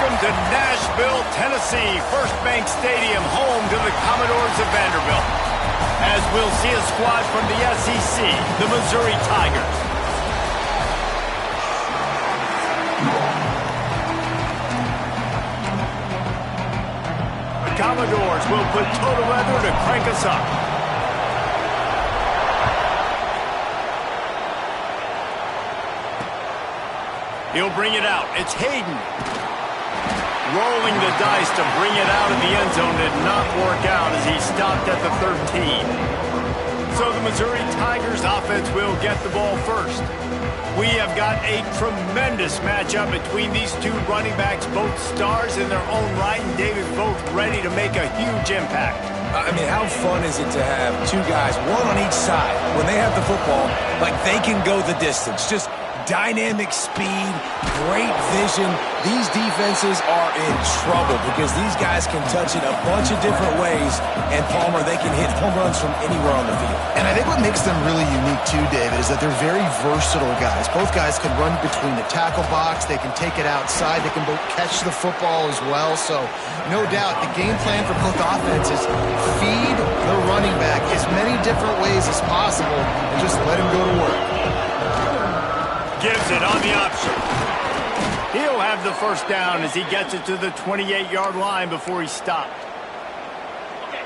Welcome to Nashville, Tennessee, First Bank Stadium, home to the Commodores of Vanderbilt. As we'll see a squad from the SEC, the Missouri Tigers. The Commodores will put total weather to crank us up. He'll bring it out. It's Hayden. Rolling the dice to bring it out of the end zone did not work out as he stopped at the 13. So the Missouri Tigers offense will get the ball first. We have got a tremendous matchup between these two running backs, both stars in their own right, and David, both ready to make a huge impact. I mean, how fun is it to have two guys, one on each side, when they have the football, like they can go the distance. Just dynamic speed, great vision. These defenses are in trouble because these guys can touch it a bunch of different ways, and Palmer, they can hit home runs from anywhere on the field. And I think what makes them really unique too, David, is that they're very versatile guys. Both guys can run between the tackle box, they can take it outside, they can both catch the football as well. So no doubt the game plan for both offenses, feed the running back as many different ways as possible and just let him go to work. Gives it on the option. He'll have the first down as he gets it to the 28-yard line before he stopped.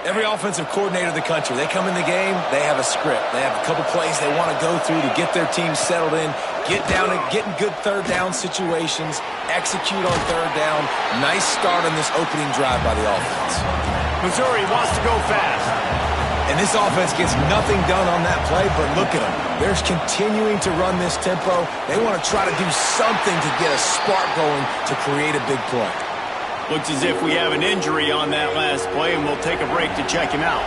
Every offensive coordinator in the country, they come in the game, they have a script. They have a couple plays they want to go through to get their team settled in, get down and get in good third down situations, execute on third down. Nice start on this opening drive by the offense. Missouri wants to go fast. And this offense gets nothing done on that play, but look at them. They're continuing to run this tempo. They want to try to do something to get a spark going to create a big play. Looks as if we have an injury on that last play, and we'll take a break to check him out.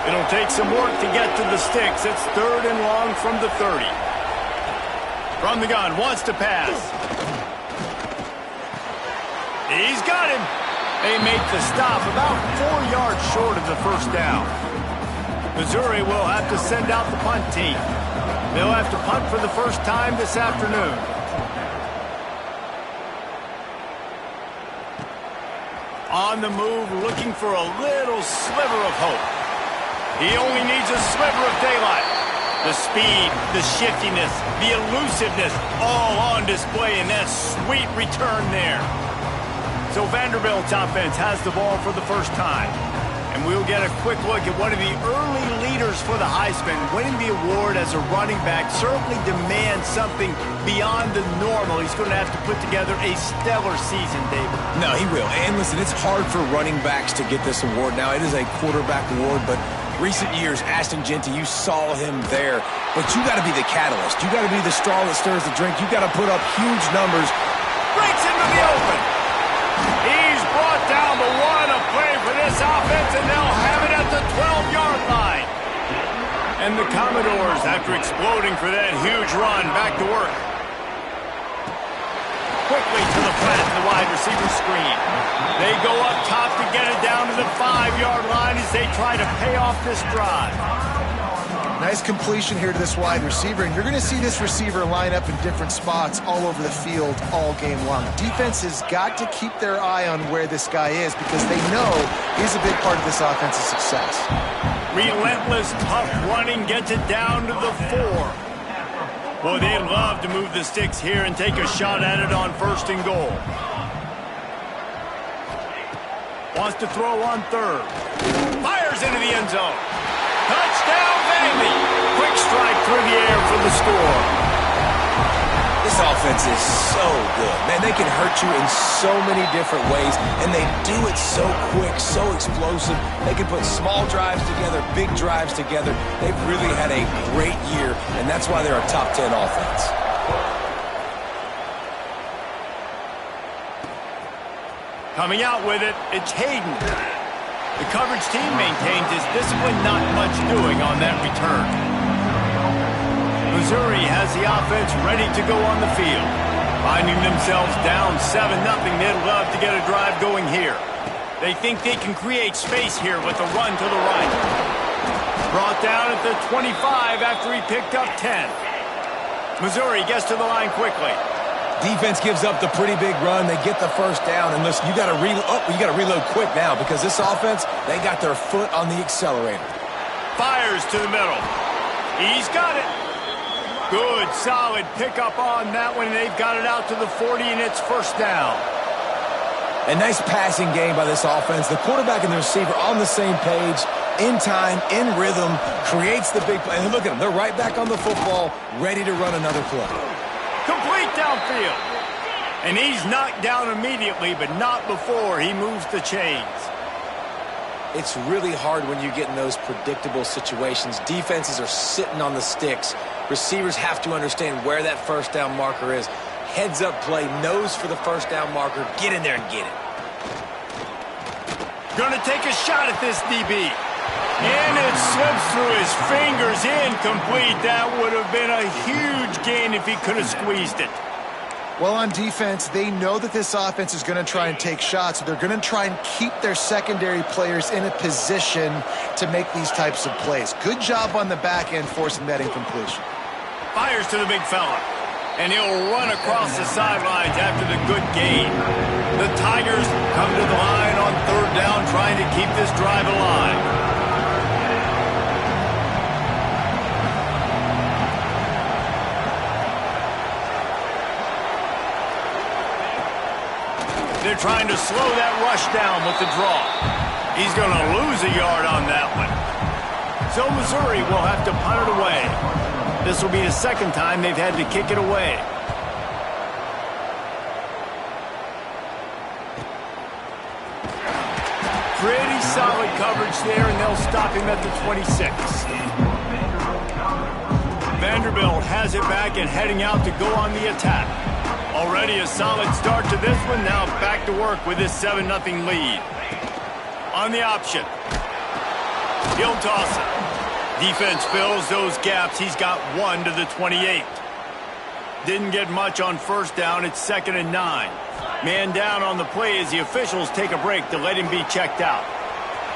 It'll take some work to get to the sticks. It's 3rd and long from the 30. From the gun, wants to pass. He's got him. They make the stop about 4 yards short of the first down. Missouri will have to send out the punt team. They'll have to punt for the first time this afternoon. On the move, looking for a little sliver of hope. He only needs a sliver of daylight. The speed, the shiftiness, the elusiveness, all on display in that sweet return there. So Vanderbilt's offense has the ball for the first time. And we'll get a quick look at one of the early leaders for the Heisman. Winning the award as a running back certainly demands something beyond the normal. He's going to have to put together a stellar season, David. No, he will. And listen, it's hard for running backs to get this award. Now, it is a quarterback award, but recent years, Ashton Jeanty, you saw him there. But you got to be the catalyst. You got to be the straw that stirs the drink. You got to put up huge numbers. Breaks into the open. He's brought down the one, a play for this offense, and they'll have it at the 12-yard line. And the Commodores, after exploding for that huge run, back to work. Quickly to the flat, the wide receiver screen. They go up top to get it down to the 5-yard line as they try to pay off this drive. Nice completion here to this wide receiver, and you're going to see this receiver line up in different spots all over the field all game long. Defense has got to keep their eye on where this guy is because they know he's a big part of this offense's success. Relentless, tough running gets it down to the 4. Boy, they'd love to move the sticks here and take a shot at it on 1st and goal. Wants to throw on 3rd. Fires into the end zone. Touchdown, baby! Quick strike through the air for the score. This offense is so good. Man, they can hurt you in so many different ways, and they do it so quick, so explosive. They can put small drives together, big drives together. They've really had a great year, and that's why they're a top 10 offense. Coming out with it, it's Hayden. The coverage team maintains his discipline, not much doing on that return. Missouri has the offense ready to go on the field. Finding themselves down 7-0, they'd love to get a drive going here. They think they can create space here with a run to the right. Brought down at the 25 after he picked up 10. Missouri gets to the line quickly. Defense gives up the pretty big run. They get the first down. And listen, you got to reload quick now because this offense, they got their foot on the accelerator. Fires to the middle. He's got it. Good, solid pickup on that one. They've got it out to the 40, and it's first down. A nice passing game by this offense. The quarterback and the receiver on the same page, in time, in rhythm, creates the big play. And look at them. They're right back on the football, ready to run another play. Complete downfield. And he's knocked down immediately, but not before he moves the chains. It's really hard when you get in those predictable situations. Defenses are sitting on the sticks. Receivers have to understand where that first down marker is. Heads up play, nose for the first down marker. Get in there and get it. Gonna take a shot at this DB. And it slips through his fingers, incomplete. That would have been a huge gain if he could have squeezed it. Well, on defense, they know that this offense is going to try and take shots. So they're going to try and keep their secondary players in a position to make these types of plays. Good job on the back end forcing that incompletion. Fires to the big fella. And he'll run across the sidelines after the good gain. The Tigers come to the line on third down, trying to keep this drive alive. They're trying to slow that rush down with the draw. He's going to lose a yard on that one. So Missouri will have to punt it away. This will be the second time they've had to kick it away. Pretty solid coverage there, and they'll stop him at the 26. Vanderbilt has it back and heading out to go on the attack. Already a solid start to this one. Now back to work with this 7-0 lead. On the option. He'll toss it. Defense fills those gaps. He's got 1 to the 28. Didn't get much on first down. It's 2nd and 9. Man down on the play as the officials take a break to let him be checked out.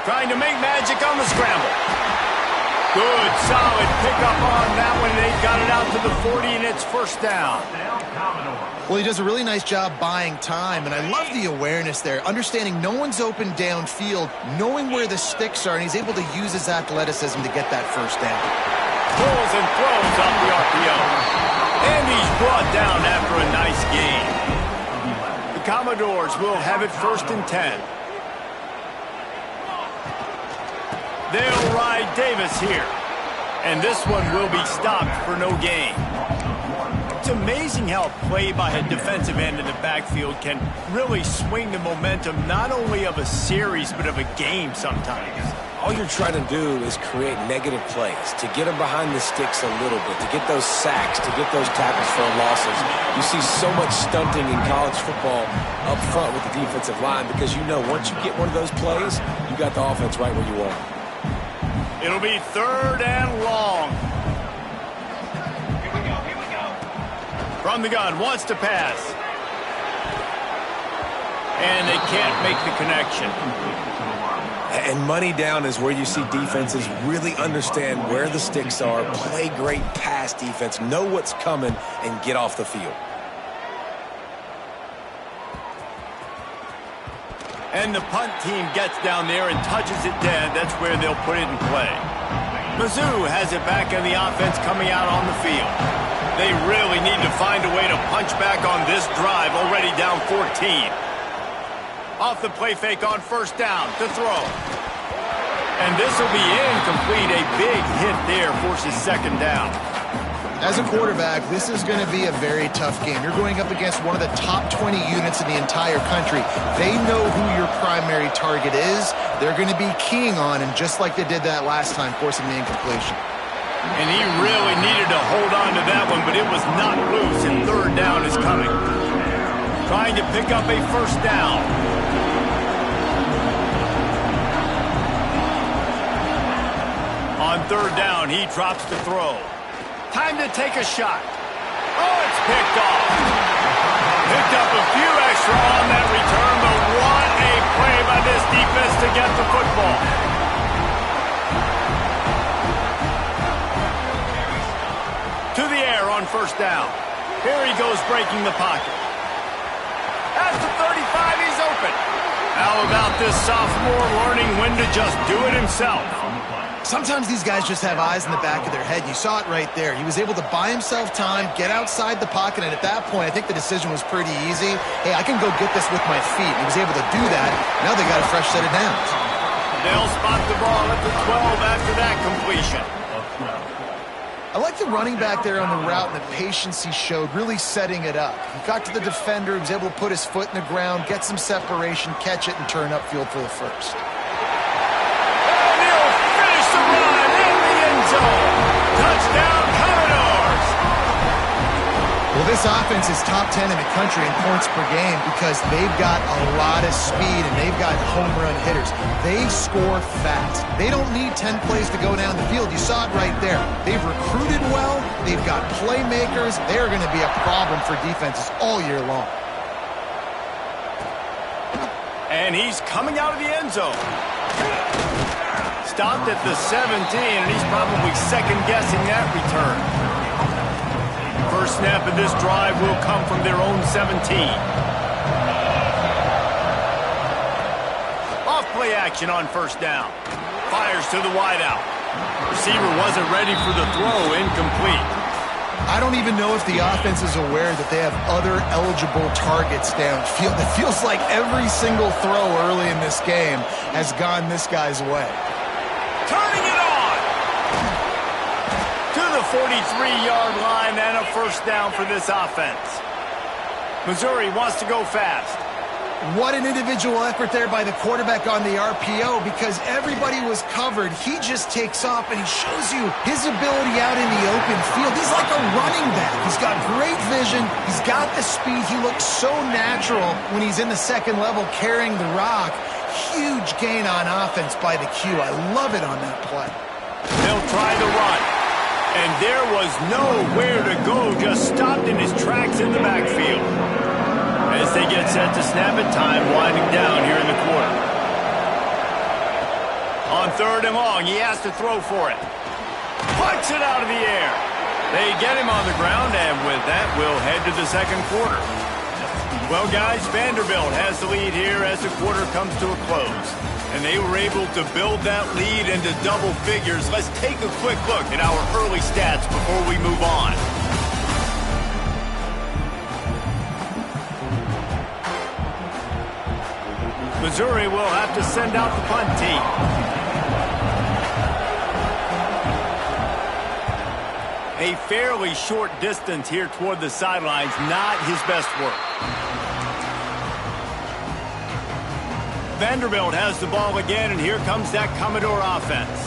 Trying to make magic on the scramble. Good, solid pickup on that one. They've got it out to the 40, and it's first down. Well, he does a really nice job buying time, and I love the awareness there, understanding no one's open downfield, knowing where the sticks are, and he's able to use his athleticism to get that first down. Pulls and throws off the RPO. And he's brought down after a nice gain. The Commodores will have it 1st and 10. They'll ride Davis here. And this one will be stopped for no gain. It's amazing how a play by a defensive end in the backfield can really swing the momentum not only of a series but of a game sometimes. All you're trying to do is create negative plays, to get them behind the sticks a little bit, to get those sacks, to get those tackles for losses. You see so much stunting in college football up front with the defensive line because you know once you get one of those plays, you got the offense right where you want it. It'll be 3rd and long. Here we go. From the gun, wants to pass. And they can't make the connection. And money down is where you see defenses really understand where the sticks are, play great pass defense, know what's coming, and get off the field. And the punt team gets down there and touches it dead. That's where they'll put it in play. Mizzou has it back in the offense coming out on the field. They really need to find a way to punch back on this drive, already down 14. Off the play fake on first down to throw. And this will be incomplete. A big hit there forces 2nd down. As a quarterback, this is going to be a very tough game. You're going up against one of the top 20 units in the entire country. They know who your primary target is. They're going to be keying on him just like they did that last time, forcing the incompletion. And he really needed to hold on to that one, but it was not loose, and 3rd down is coming. Trying to pick up a first down. On 3rd down, he drops the throw. Time to take a shot. Oh, it's picked off. Picked up a few extra on that return, but what a play by this defense to get the football. To the air on first down. Here he goes breaking the pocket. At the 35, he's open. How about this sophomore learning when to just do it himself? Sometimes these guys just have eyes in the back of their head. You saw it right there. He was able to buy himself time, get outside the pocket, and at that point, I think the decision was pretty easy. Hey, I can go get this with my feet. He was able to do that. Now they got a fresh set of downs. They'll spot the ball at the 12 after that completion. I like the running back there on the route and the patience he showed, really setting it up. He got to the defender, he was able to put his foot in the ground, get some separation, catch it, and turn upfield for the first. Touchdown, Commodores! Well, this offense is top 10 in the country in points per game because they've got a lot of speed and they've got home run hitters. They score fast. They don't need 10 plays to go down the field. You saw it right there. They've recruited well. They've got playmakers. They're going to be a problem for defenses all year long. And he's coming out of the end zone. Stopped at the 17, and he's probably second-guessing that return. First snap of this drive will come from their own 17. Off-play action on first down. Fires to the wideout. Receiver wasn't ready for the throw, incomplete. I don't even know if the offense is aware that they have other eligible targets downfield. It feels like every single throw early in this game has gone this guy's way. Turning it on! To the 43-yard line and a first down for this offense. Missouri wants to go fast. What an individual effort there by the quarterback on the RPO because everybody was covered. He just takes off and he shows you his ability out in the open field. He's like a running back. He's got great vision. He's got the speed. He looks so natural when he's in the second level carrying the rock. Huge gain on offense by the Q. I love it on that play. They'll try the run. And there was nowhere to go, just stopped in his tracks in the backfield. As they get set to snap it, time winding down here in the quarter. On third and long, he has to throw for it. Puts it out of the air. They get him on the ground, and with that, we'll head to the second quarter. Well, guys, Vanderbilt has the lead here as the quarter comes to a close. And they were able to build that lead into double figures. Let's take a quick look at our early stats before we move on. Missouri will have to send out the punt team. A fairly short distance here toward the sidelines, not his best work. Vanderbilt has the ball again, and here comes that Commodore offense.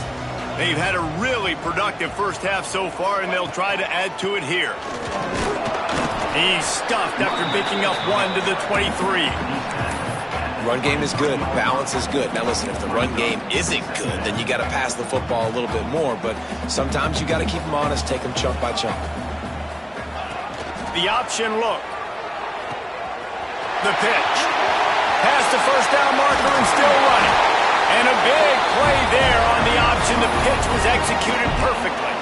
They've had a really productive first half so far, and they'll try to add to it here. He's stuffed after picking up one to the 23. Run game is good. Balance is good. Now listen, if the run game isn't good, then you got to pass the football a little bit more. But sometimes you got to keep them honest, take them chunk by chunk. The option look. The pitch. Past the first down marker and still running. And a big play there on the option. The pitch was executed perfectly.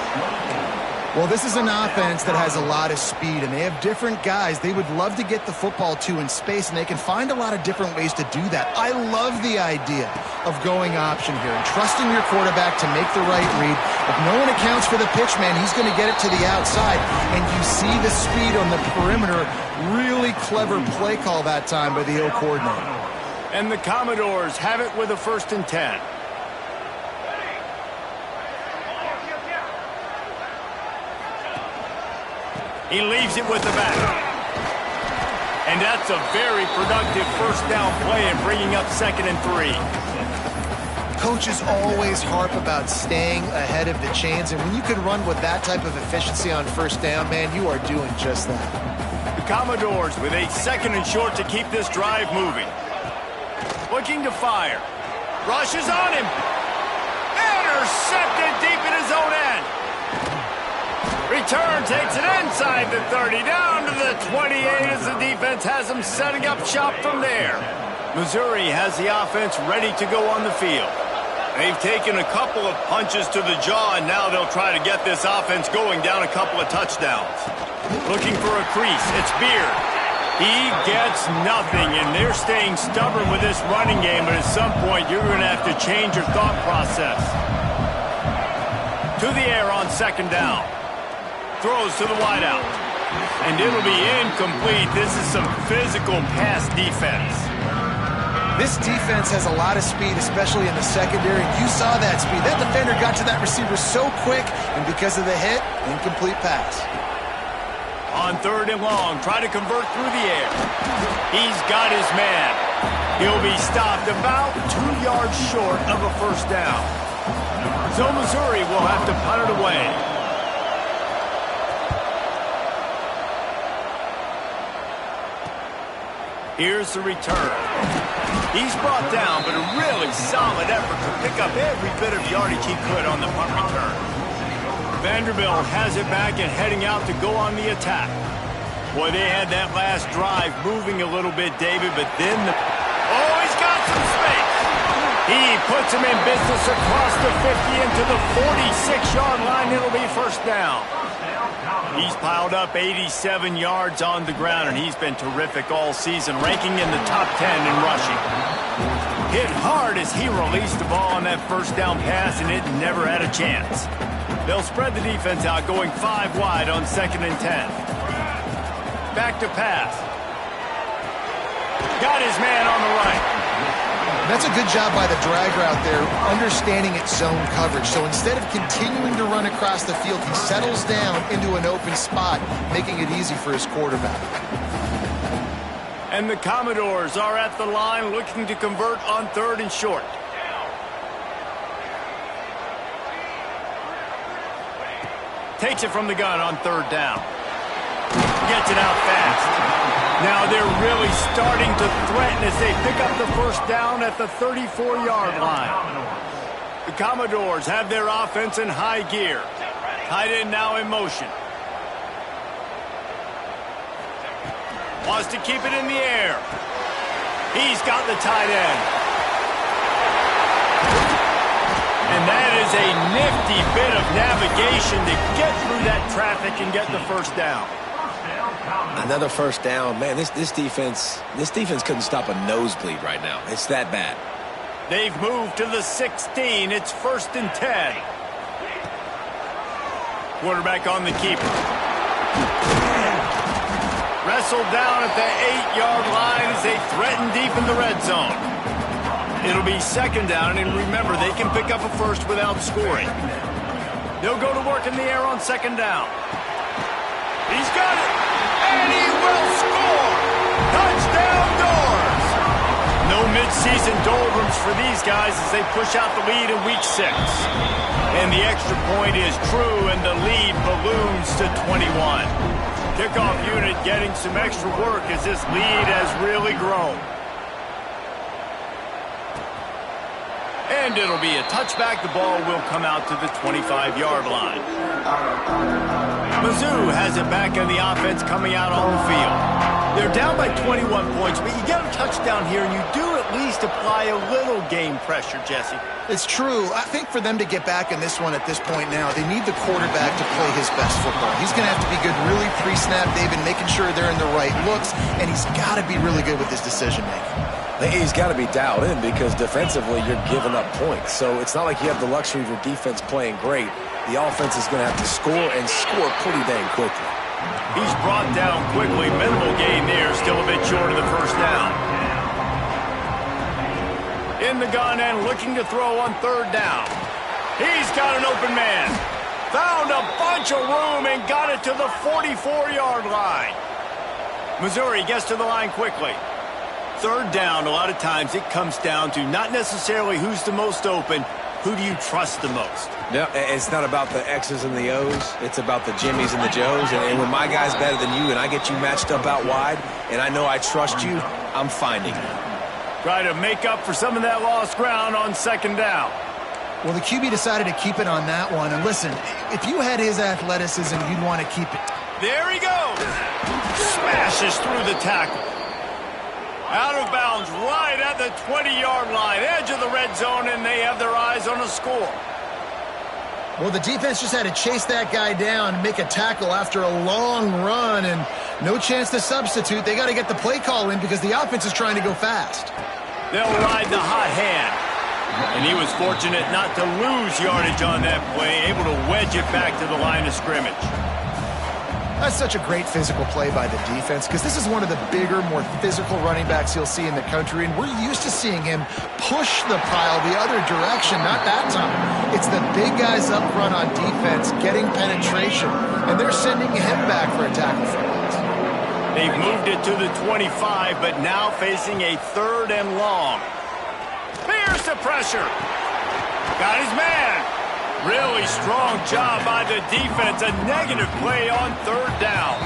Well, this is an offense that has a lot of speed, and they have different guys they would love to get the football to in space, and they can find a lot of different ways to do that. I love the idea of going option here and trusting your quarterback to make the right read. If no one accounts for the pitch, man, he's going to get it to the outside, and you see the speed on the perimeter. Really clever play call that time by the O coordinator. And the Commodores have it with a 1st and 10. He leaves it with the back. And that's a very productive first down play and bringing up 2nd and 3. Coaches always harp about staying ahead of the chains, and when you can run with that type of efficiency on first down, man, you are doing just that. The Commodores with a 2nd and short to keep this drive moving. Looking to fire. Rushes on him. Intercepted deep in his own end. Return takes it inside the 30, down to the 28 as the defense has them setting up shop from there. Missouri has the offense ready to go on the field. They've taken a couple of punches to the jaw, and now they'll try to get this offense going down a couple of touchdowns. Looking for a crease. It's Beard. He gets nothing, and they're staying stubborn with this running game, but at some point you're going to have to change your thought process. To the air on second down. Throws to the wideout. And it'll be incomplete. This is some physical pass defense. This defense has a lot of speed, especially in the secondary. You saw that speed. That defender got to that receiver so quick, and because of the hit, incomplete pass. On third and long, try to convert through the air. He's got his man. He'll be stopped about 2 yards short of a first down. So Missouri will have to punt it away. Here's the return. He's brought down, but a really solid effort to pick up every bit of yardage he could on the punt return. Vanderbilt has it back and heading out to go on the attack. Boy, they had that last drive moving a little bit, David, but then oh, he's got some space. He puts him in business across the 50 into the 46-yard line. It'll be first down. He's piled up 87 yards on the ground, and he's been terrific all season, ranking in the top 10 in rushing. Hit hard as he released the ball on that first down pass, and it never had a chance. They'll spread the defense out, going 5 wide on 2nd and 10. Back to pass. Got his man on the right. That's a good job by the drag route there, understanding its zone coverage. So instead of continuing to run across the field, he settles down into an open spot, making it easy for his quarterback. And the Commodores are at the line looking to convert on 3rd and short. Takes it from the gun on 3rd down. Gets it out fast. Now they're really starting to threaten as they pick up the first down at the 34-yard line. The Commodores have their offense in high gear. Tight end now in motion. Wants to keep it in the air. He's got the tight end. And that is a nifty bit of navigation to get through that traffic and get the first down. Another first down. Man, this defense couldn't stop a nosebleed right now. It's that bad. They've moved to the 16. It's 1st and 10. Quarterback on the keeper. Wrestled down at the 8-yard line as they threaten deep in the red zone. It'll be 2nd down, and remember, they can pick up a first without scoring. They'll go to work in the air on 2nd down. He's got it, and he will score! Touchdown, Dores! No midseason doldrums for these guys as they push out the lead in Week 6. And the extra point is true, and the lead balloons to 21. Kickoff unit getting some extra work as this lead has really grown. And it'll be a touchback. The ball will come out to the 25-yard line. Mizzou has it back on the offense coming out on the field. They're down by 21 points, but you get a touchdown here, and you do at least apply a little game pressure, Jesse. It's true. I think for them to get back in this one at this point now, they need the quarterback to play his best football. He's going to have to be good really pre-snap, David, making sure they're in the right looks, and he's got to be really good with his decision-making. He's got to be dialed in because defensively you're giving up points. So it's not like you have the luxury of your defense playing great. The offense is going to have to score and score pretty dang quickly. He's brought down quickly. Minimal gain there. Still a bit short of the first down. In the gun and looking to throw on 3rd down. He's got an open man. Found a bunch of room and got it to the 44-yard line. Missouri gets to the line quickly. 3rd down, a lot of times it comes down to not necessarily who's the most open, who do you trust the most? Yeah, it's not about the X's and the O's. It's about the Jimmies and the Joes. And when my guy's better than you and I get you matched up out wide and I know I trust you, I'm finding you. Try to make up for some of that lost ground on 2nd down. Well, the QB decided to keep it on that one. And listen, if you had his athleticism, you'd want to keep it. There he goes. Smashes through the tackle. Out of bounds right at the 20-yard line, edge of the red zone, and they have their eyes on a score. Well, the defense just had to chase that guy down and make a tackle after a long run, and no chance to substitute. They got to get the play call in because the offense is trying to go fast. They'll ride the hot hand. And he was fortunate not to lose yardage on that play, able to wedge it back to the line of scrimmage. That's such a great physical play by the defense because this is one of the bigger, more physical running backs you'll see in the country, and we're used to seeing him push the pile the other direction, not that time. It's the big guys up front on defense getting penetration, and they're sending him back for a tackle for loss. They've moved it to the 25, but now facing a 3rd and long. Here's the pressure. Got his man. Really strong job by the defense. A negative play on 3rd down.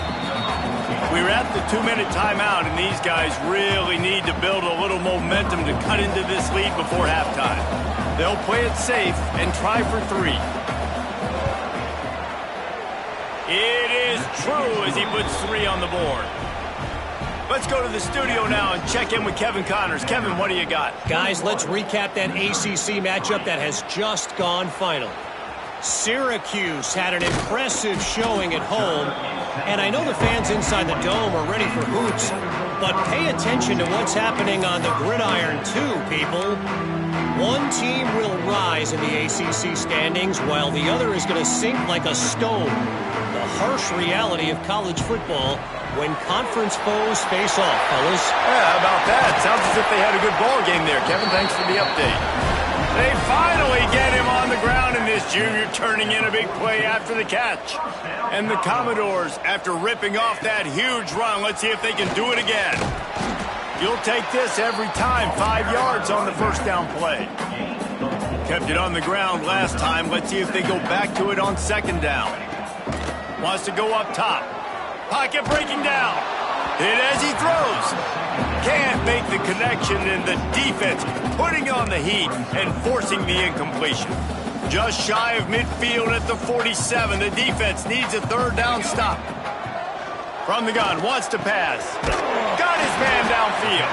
We're at the 2-minute timeout, and these guys really need to build a little momentum to cut into this lead before halftime. They'll play it safe and try for 3. It is true as he puts 3 on the board. Let's go to the studio now and check in with Kevin Connors. Kevin, what do you got? Guys, let's recap that ACC matchup that has just gone final. Syracuse had an impressive showing at home, and I know the fans inside the dome are ready for hoots, but pay attention to what's happening on the gridiron too, people. One team will rise in the ACC standings while the other is going to sink like a stone. The harsh reality of college football when conference foes face off, fellas. Yeah, how about that? Sounds as if they had a good ball game there. Kevin, thanks for the update. They finally get him on the ground, and this junior turning in a big play after the catch. And the Commodores, after ripping off that huge run, let's see if they can do it again. You'll take this every time. 5 yards on the 1st down play. Kept it on the ground last time. Let's see if they go back to it on 2nd down. Wants to go up top. Pocket breaking down. Hit as he throws. Can't make the connection, and the defense putting on the heat and forcing the incompletion. Just shy of midfield at the 47. The defense needs a 3rd down stop. From the gun, wants to pass. Got his man downfield.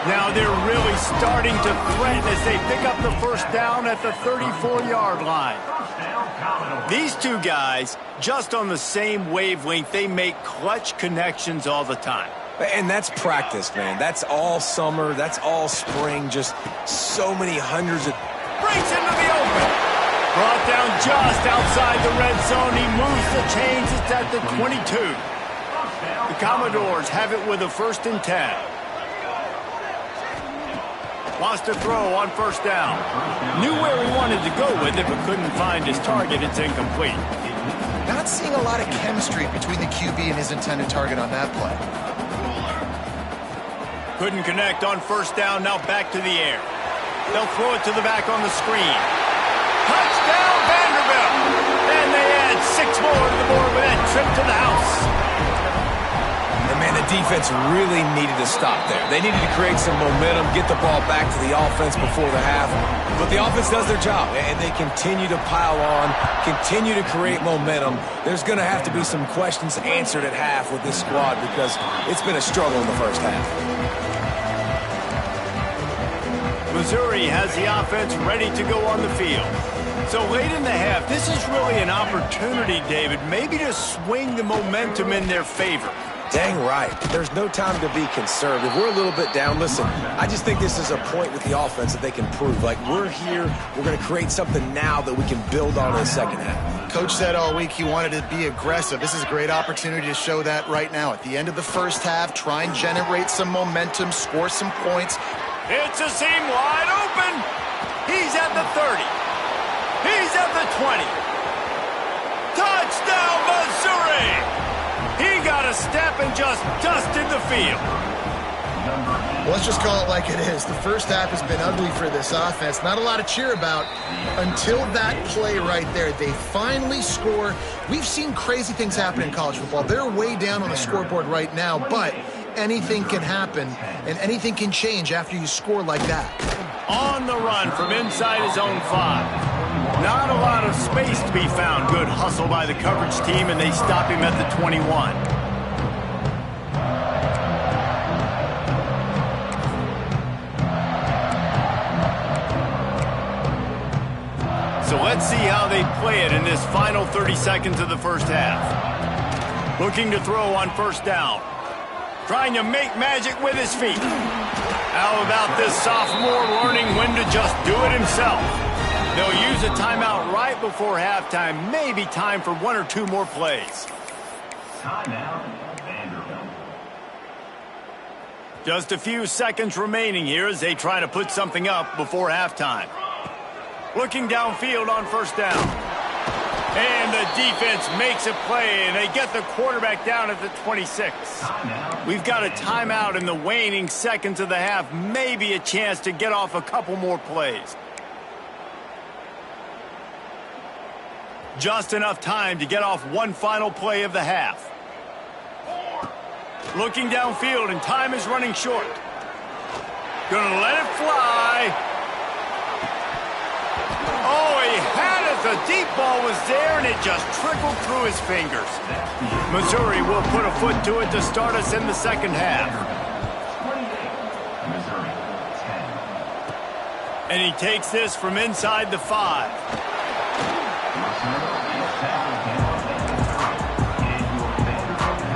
Now they're really starting to threaten as they pick up the 1st down at the 34-yard line. These two guys, just on the same wavelength, they make clutch connections all the time. And that's practice, man. That's all summer. That's all spring. Just so many hundreds of... Breaks into the open. Brought down just outside the red zone. He moves the chains. It's at the 22. The Commodores have it with a 1st and 10. Wants to throw on 1st down. Knew where he wanted to go with it, but couldn't find his target. It's incomplete. Not seeing a lot of chemistry between the QB and his intended target on that play. Couldn't connect on 1st down. Now back to the air. They'll throw it to the back on the screen. Touchdown, Vanderbilt! And they add 6 more to the board with that trip to the house. And, man, the defense really needed to stop there. They needed to create some momentum, get the ball back to the offense before the half. But the offense does their job, and they continue to pile on, continue to create momentum. There's going to have to be some questions answered at half with this squad because it's been a struggle in the 1st half. Missouri has the offense ready to go on the field. So late in the half, this is really an opportunity, David, maybe to swing the momentum in their favor. Dang right. There's no time to be conservative. We're a little bit down. Listen, I just think this is a point with the offense that they can prove. Like, we're here, we're going to create something now that we can build on in the 2nd half. Coach said all week he wanted to be aggressive. This is a great opportunity to show that right now. At the end of the 1st half, try and generate some momentum, score some points. It's a seam wide open. He's at the 30. He's at the 20. Touchdown, Missouri! He got a step and just dusted the field. Let's just call it like it is. The 1st half has been ugly for this offense. Not a lot to cheer about until that play right there. They finally score. We've seen crazy things happen in college football. They're way down on the scoreboard right now, but anything can happen, and anything can change after you score like that. On the run from inside his own 5. Not a lot of space to be found. Good hustle by the coverage team, and they stop him at the 21. So let's see how they play it in this final 30 seconds of the first half. Looking to throw on first down. Trying to make magic with his feet. How about this sophomore learning when to just do it himself? They'll use a timeout right before halftime. Maybe time for one or two more plays. Timeout, Vanderbilt. Just a few seconds remaining here as they try to put something up before halftime. Looking downfield on first down. And the defense makes a play, and they get the quarterback down at the 26. We've got a timeout in the waning seconds of the half. Maybe a chance to get off a couple more plays. Just enough time to get off one final play of the half. Looking downfield, and time is running short. Gonna let it fly. Oh, he had it. The deep ball was there, and it just trickled through his fingers. Missouri will put a foot to it to start us in the second half. And he takes this from inside the 5.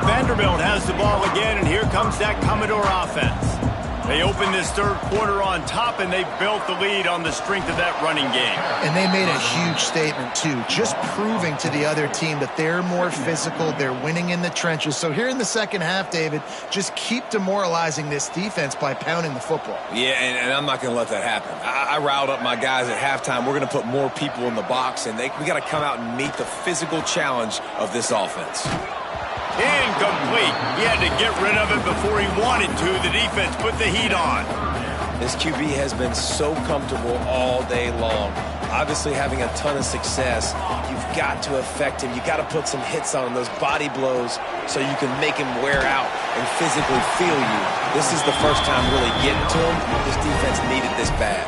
Vanderbilt has the ball again, and here comes that Commodore offense. They opened this third quarter on top, and they built the lead on the strength of that running game. And they made a huge statement, too, just proving to the other team that they're more physical, they're winning in the trenches. So here in the second half, David, just keep demoralizing this defense by pounding the football. Yeah, and I'm not going to let that happen. I riled up my guys at halftime. We're going to put more people in the box, and we got to come out and meet the physical challenge of this offense. Incomplete. He had to get rid of it before he wanted to. The defense put the heat on. This QB has been so comfortable all day long. Obviously having a ton of success. You've got to affect him. You've got to put some hits on him, those body blows, so you can make him wear out and physically feel you. This is the first time really getting to him. This defense needed this bad.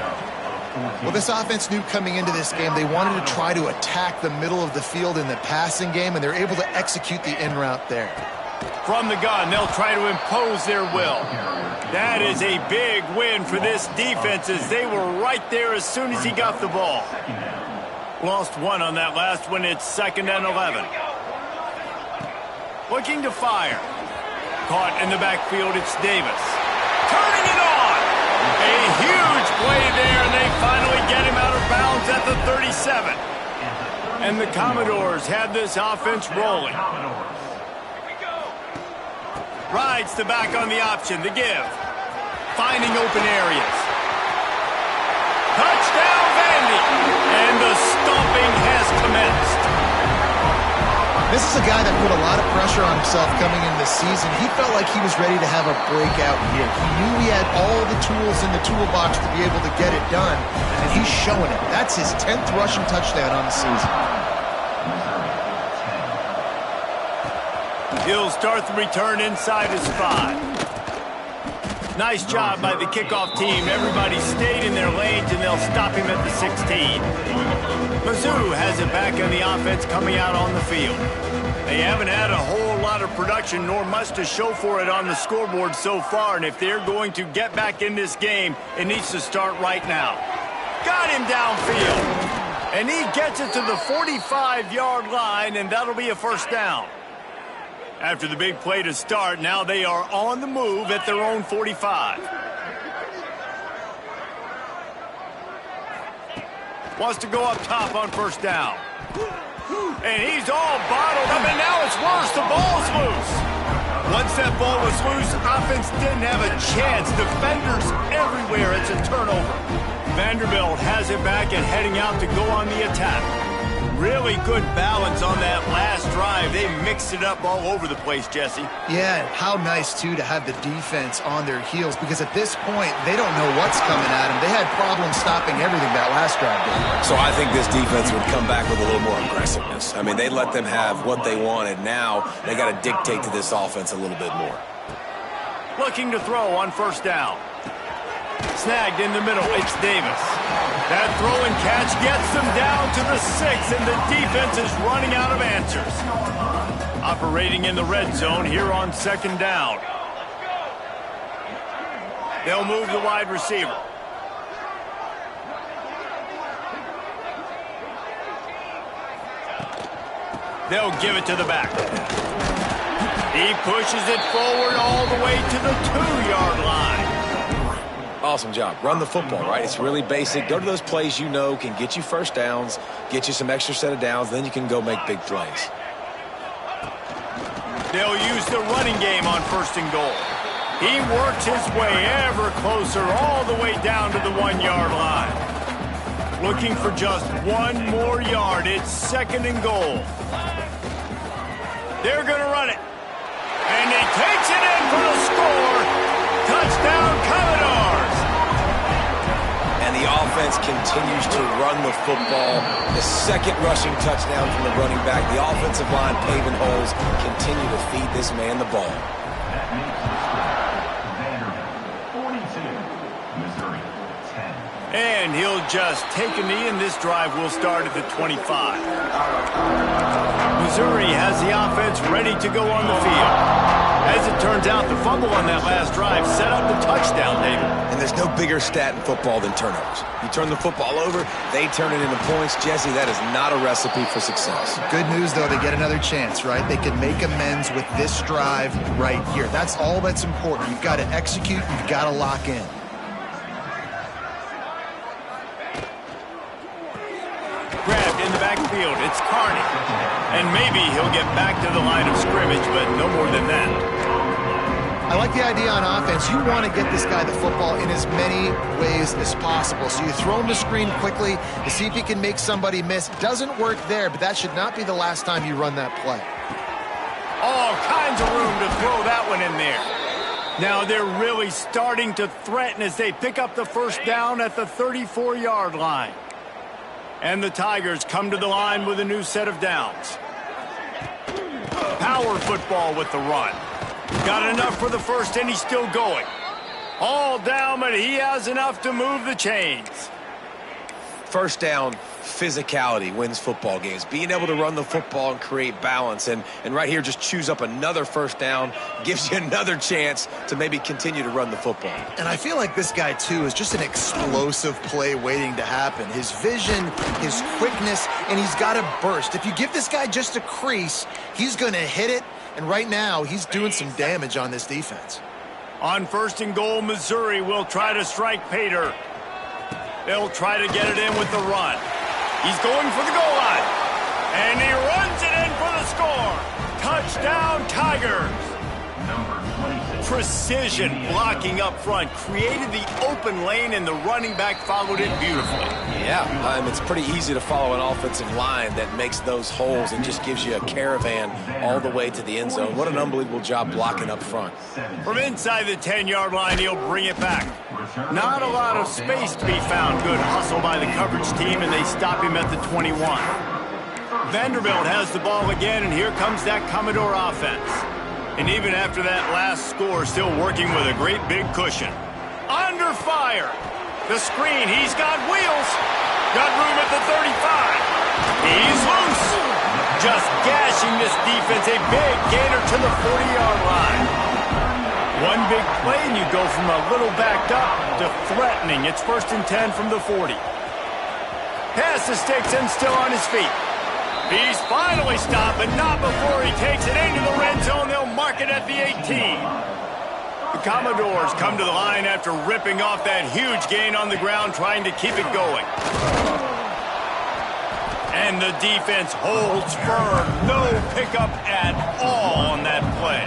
Well, this offense knew coming into this game they wanted to try to attack the middle of the field in the passing game, and they're able to execute the in route there. From the gun, they'll try to impose their will. That is a big win for this defense, as they were right there as soon as he got the ball. Lost one on that last one. It's 2nd and 11. Looking to fire. Caught in the backfield, it's Davis. Turning it on! A huge play there, and they finally get him out of bounds at the 37. And the Commodores have this offense rolling. Rides the back on the option, the give. Finding open areas. Touchdown, Vandy! And the stomping has commenced. This is a guy that put a lot of pressure on himself coming into the season. He felt like he was ready to have a breakout year. He knew he had all the tools in the toolbox to be able to get it done, and he's showing it. That's his 10th rushing touchdown on the season. He'll start the return inside his 5. Nice job by the kickoff team. Everybody stayed in their lanes, and they'll stop him at the 16. Mizzou has it back on the offense coming out on the field. They haven't had a whole lot of production nor much to show for it on the scoreboard so far, and if they're going to get back in this game, it needs to start right now. Got him downfield, and he gets it to the 45-yard line, and that'll be a first down. After the big play to start, now they are on the move at their own 45. Wants to go up top on first down. And he's all bottled up, and now it's worse. The ball's loose. Once that ball was loose, offense didn't have a chance. Defenders everywhere. It's a turnover. Vanderbilt has it back and heading out to go on the attack. Really good balance on that last drive. They mixed it up all over the place, Jesse. Yeah, how nice, too, to have the defense on their heels, because at this point, they don't know what's coming at them. They had problems stopping everything that last drive did. So I think this defense would come back with a little more aggressiveness. I mean, they let them have what they wanted. Now they got to dictate to this offense a little bit more. Looking to throw on first down. Snagged in the middle, it's Davis. That throw and catch gets them down to the 6, and the defense is running out of answers. Operating in the red zone here on 2nd down. They'll move the wide receiver. They'll give it to the back. He pushes it forward all the way to the 2-yard line. Awesome job. Run the football, right? It's really basic. Go to those plays you know can get you first downs, get you some extra set of downs, then you can go make big plays. They'll use the running game on 1st and goal. He works his way ever closer all the way down to the 1-yard line. Looking for just 1 more yard. It's 2nd and goal. They're going to run it. And he takes it in for the score. Touchdown, Commodores. And the offense continues to run the football. The 2nd rushing touchdown from the running back. The offensive line paving holes. Continue to feed this man the ball. And he'll just take a knee, and this drive will start at the 25. Missouri has the offense ready to go on the field. As it turns out, the fumble on that last drive set up the touchdown, David. And there's no bigger stat in football than turnovers. You turn the football over, they turn it into points. Jesse, that is not a recipe for success. Good news, though, they get another chance, right? They can make amends with this drive right here. That's all that's important. You've got to execute. You've got to lock in. Grabbed in the backfield. It's Carney. And maybe he'll get back to the line of scrimmage, but no more than that. I like the idea on offense. You want to get this guy the football in as many ways as possible. So you throw him the screen quickly to see if he can make somebody miss. Doesn't work there, but that should not be the last time you run that play. All kinds of room to throw that one in there. Now they're really starting to threaten as they pick up the 1st down at the 34-yard line. And the Tigers come to the line with a new set of downs. Power football with the run. Got enough for the 1st, and he's still going. All down, but he has enough to move the chains. 1st down, physicality wins football games. Being able to run the football and create balance. And right here, just choose up another 1st down. Gives you another chance to maybe continue to run the football. And I feel like this guy, too, is just an explosive play waiting to happen. His vision, his quickness, and he's got a burst. If you give this guy just a crease, he's going to hit it. And right now, he's doing some damage on this defense. On 1st and goal, Missouri will try to strike Pater. They'll try to get it in with the run. He's going for the goal line. And he runs it in for the score. Touchdown, Tigers. Precision blocking up front created the open lane, and the running back followed it beautifully. Yeah, it's pretty easy to follow an offensive line that makes those holes and just gives you a caravan all the way to the end zone. What an unbelievable job blocking up front. From inside the 10-yard line, he'll bring it back. Not a lot of space to be found. Good hustle by the coverage team, and they stop him at the 21. Vanderbilt has the ball again, and here comes that Commodore offense. And even after that last score, still working with a great big cushion. Under fire. The screen, he's got wheels. Got room at the 35. He's loose. Just gashing this defense. A big gainer to the 40-yard line. One big play, and you go from a little backed up to threatening. It's 1st and 10 from the 40. Pass the sticks and still on his feet. He's finally stopped, but not before he takes it into the red zone. They'll mark it at the 18. The Commodores come to the line after ripping off that huge gain on the ground, trying to keep it going. And the defense holds firm. No pickup at all on that play.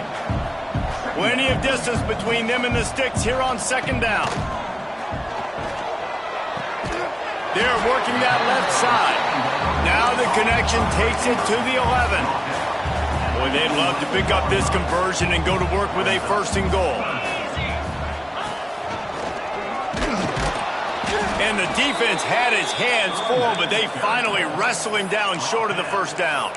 Plenty of distance between them and the sticks here on 2nd down. They're working that left side. Now the connection takes it to the 11. Boy, they'd love to pick up this conversion and go to work with a 1st and goal. And the defense had his hands full, but they finally wrestle him down short of the 1st down.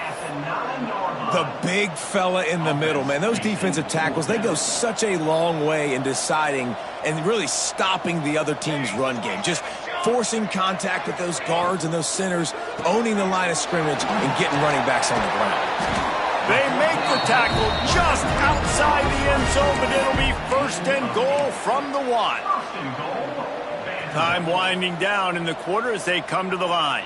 The big fella in the middle, man. Those defensive tackles, they go such a long way in deciding and really stopping the other team's run game. Just forcing contact with those guards and those centers, owning the line of scrimmage, and getting running backs on the ground. They make the tackle just outside the end zone, but it'll be 1st and goal from the 1. Time winding down in the quarter as they come to the line.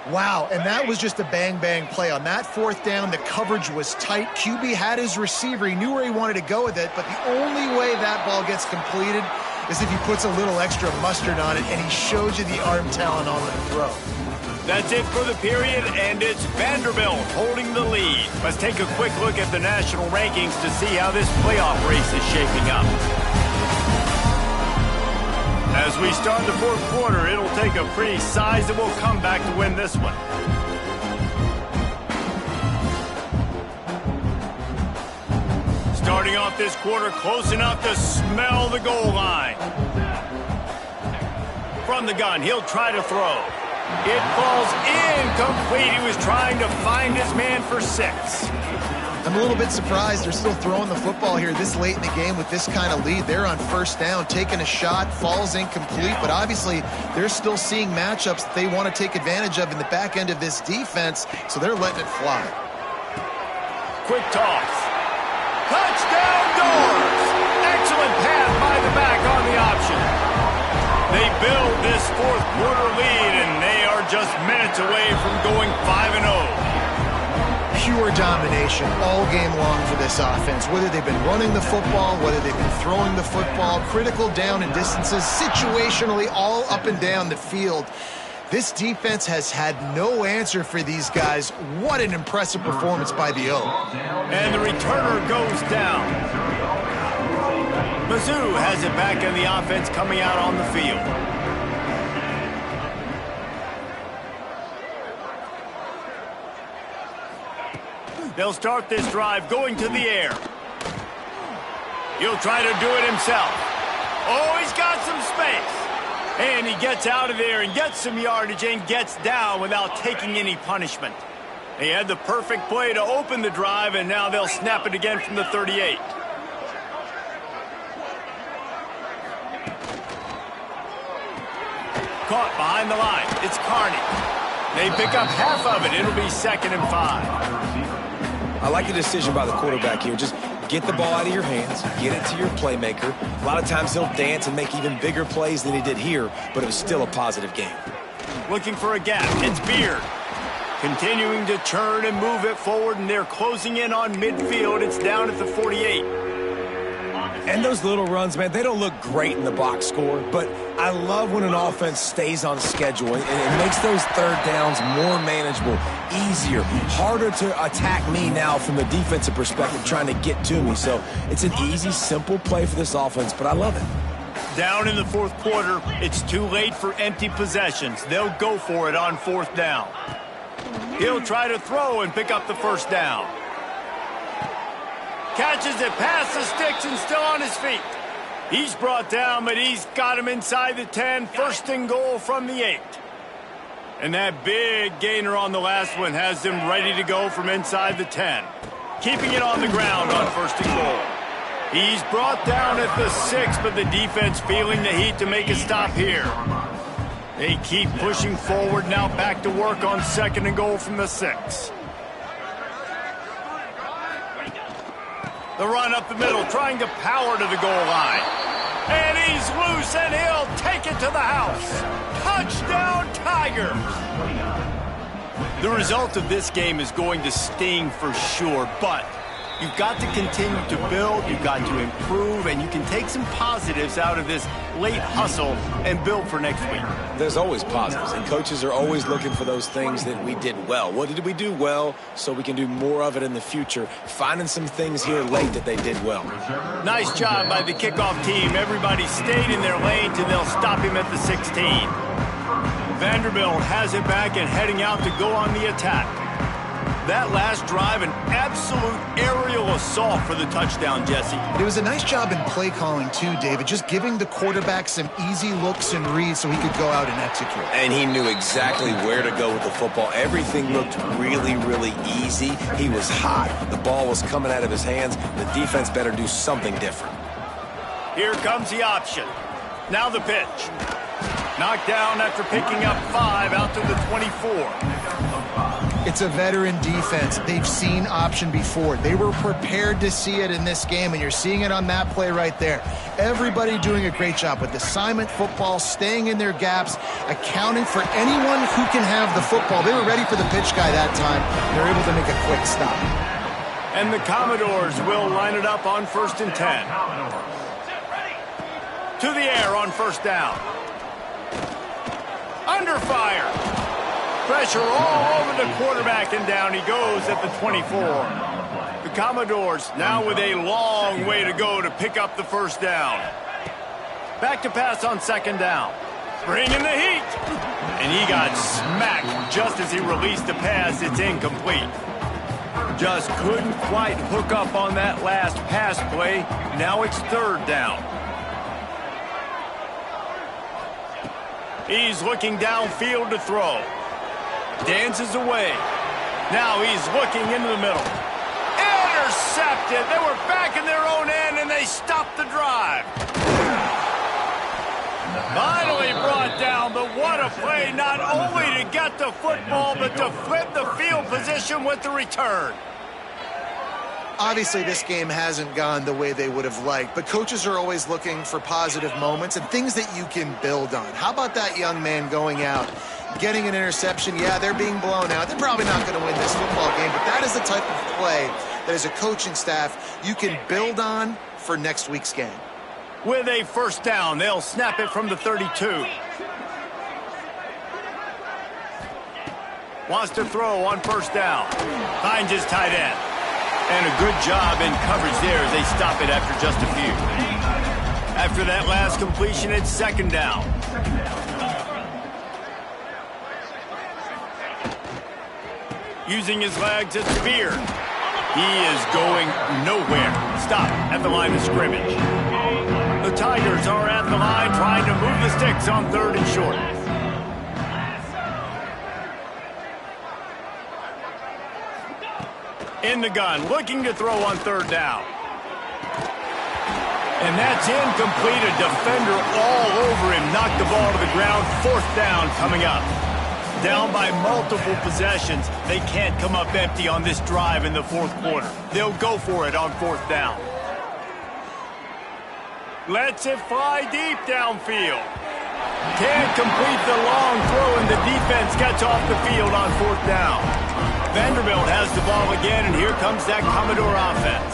Wow, and that was just a bang-bang play. On that fourth down, the coverage was tight. QB had his receiver. He knew where he wanted to go with it, but the only way that ball gets completed is if he puts a little extra mustard on it, and he shows you the arm talent on the throw. That's it for the period, and it's Vanderbilt holding the lead. Let's take a quick look at the national rankings to see how this playoff race is shaping up. As we start the fourth quarter, it'll take a pretty sizable comeback to win this one. Starting off this quarter close enough to smell the goal line. From the gun, he'll try to throw. It falls incomplete. He was trying to find his man for 6. I'm a little bit surprised they're still throwing the football here this late in the game with this kind of lead. They're on first down, taking a shot, falls incomplete, but obviously they're still seeing matchups that they want to take advantage of in the back end of this defense, so they're letting it fly. Quick toss. Touchdown, Dores! Excellent pass by the back on the option. They build this fourth quarter lead, and they are just minutes away from going 5-0. Pure domination all game long for this offense. Whether they've been running the football, whether they've been throwing the football, critical down and distances, situationally all up and down the field. This defense has had no answer for these guys. What an impressive performance by the O. And the returner goes down. Mizzou has it back in the offense coming out on the field. They'll start this drive going to the air. He'll try to do it himself. Oh, he's got some space. And he gets out of there and gets some yardage and gets down without taking any punishment. They had the perfect play to open the drive, and now they'll snap it again from the 38. Caught behind the line. It's Carney. They pick up half of it. It'll be 2nd and 5. I like the decision by the quarterback here. Just get the ball out of your hands, get it to your playmaker. A lot of times he'll dance and make even bigger plays than he did here, but it was still a positive game. Looking for a gap. It's Beard. Continuing to turn and move it forward, and they're closing in on midfield. It's down at the 48. And those little runs, man, they don't look great in the box score, but I love when an offense stays on schedule, and it makes those third downs more manageable, easier, harder to attack me now from the defensive perspective trying to get to me. So it's an easy, simple play for this offense, but I love it. Down in the fourth quarter, it's too late for empty possessions. They'll go for it on 4th down. He'll try to throw and pick up the first down. Catches it past the sticks and still on his feet. He's brought down, but he's got him inside the 10. 1st and goal from the 8. And that big gainer on the last one has them ready to go from inside the 10. Keeping it on the ground on 1st and goal. He's brought down at the 6, but the defense feeling the heat to make a stop here. They keep pushing forward, now back to work on 2nd and goal from the 6. The run up the middle, trying to power to the goal line. And he's loose, and he'll take it to the house. Touchdown, Tigers! The result of this game is going to sting for sure, but you've got to continue to build, you've got to improve, and you can take some positives out of this late hustle and build for next week. There's always positives, and coaches are always looking for those things that we did well. What did we do well so we can do more of it in the future? Finding some things here late that they did well. Nice job by the kickoff team. Everybody stayed in their lanes, and they'll stop him at the 16. Vanderbilt has it back and heading out to go on the attack. That last drive, an absolute aerial assault for the touchdown, Jesse. It was a nice job in play calling too, David, just giving the quarterback some easy looks and reads so he could go out and execute. And he knew exactly where to go with the football. Everything looked really, really easy. He was hot. The ball was coming out of his hands. The defense better do something different. Here comes the option. Now the pitch. Knocked down after picking up 5 out to the 24. It's a veteran defense. They've seen option before. They were prepared to see it in this game, and you're seeing it on that play right there. Everybody doing a great job with assignment football, staying in their gaps, accounting for anyone who can have the football. They were ready for the pitch guy that time. They're able to make a quick stop. And the Commodores will line it up on 1st and 10. To the air on 1st down. Under fire. Pressure all over the quarterback, and down he goes at the 24. The Commodores now with a long way to go to pick up the 1st down. Back to pass on 2nd down. Bringing the heat. And he got smacked just as he released the pass. It's incomplete. Just couldn't quite hook up on that last pass play. Now it's 3rd down. He's looking downfield to throw. Dances away. Now he's looking into the middle. Intercepted. They were back in their own end, and they stopped the drive. Finally brought down, but what a play, not only to get the football, but to flip the field position with the return. Obviously, this game hasn't gone the way they would have liked, but coaches are always looking for positive moments and things that you can build on. How about that young man going out, getting an interception? Yeah, they're being blown out. They're probably not going to win this football game, but that is the type of play that as a coaching staff you can build on for next week's game. With a 1st down, they'll snap it from the 32. Wants to throw on 1st down. Finds his tight end. And a good job in coverage there as they stop it after just a few. After that last completion, it's 2nd down. Using his legs, it's Spear. He is going nowhere. Stop at the line of scrimmage. The Tigers are at the line trying to move the sticks on 3rd and short. In the gun, looking to throw on 3rd down. And that's incomplete. A defender all over him. Knocked the ball to the ground. 4th down coming up. Down by multiple possessions. They can't come up empty on this drive in the 4th quarter. They'll go for it on 4th down. Lets it fly deep downfield. Can't complete the long throw, and the defense gets off the field on 4th down. Vanderbilt has the ball again, and here comes that Commodore offense.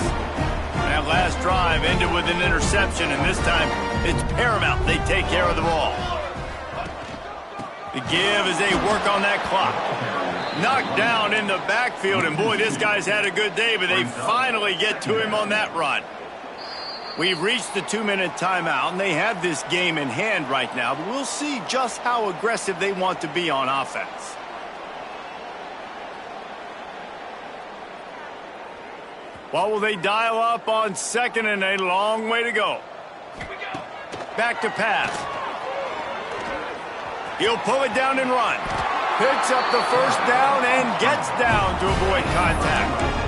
That last drive ended with an interception, and this time it's paramount they take care of the ball. The give as they work on that clock. Knocked down in the backfield, and boy, this guy's had a good day, but they finally get to him on that run. We've reached the 2-minute timeout, and they have this game in hand right now, but we'll see just how aggressive they want to be on offense. What will they dial up on 2nd and a long way to go? Back to pass. He'll pull it down and run. Picks up the 1st down and gets down to avoid contact.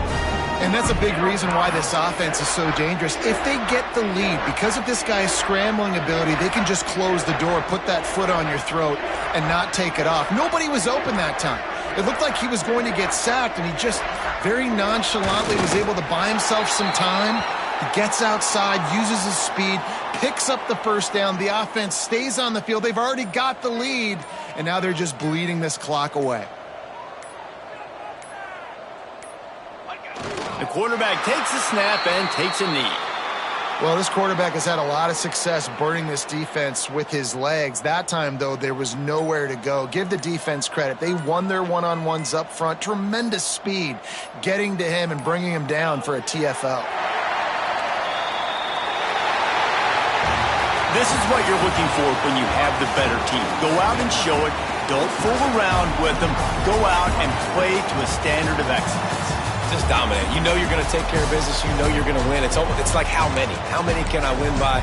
And that's a big reason why this offense is so dangerous. If they get the lead, because of this guy's scrambling ability, they can just close the door, put that foot on your throat, and not take it off. Nobody was open that time. It looked like he was going to get sacked, and he just very nonchalantly was able to buy himself some time. He gets outside, uses his speed, picks up the 1st down. The offense stays on the field. They've already got the lead, and now they're just bleeding this clock away. The quarterback takes a snap and takes a knee. Well, this quarterback has had a lot of success burning this defense with his legs. That time, though, there was nowhere to go. Give the defense credit. They won their one-on-ones up front. Tremendous speed getting to him and bringing him down for a TFL. This is what you're looking for when you have the better team. Go out and show it. Don't fool around with them. Go out and play to a standard of excellence. Just dominate. You know you're going to take care of business. You know you're going to win. It's like how many? How many can I win by?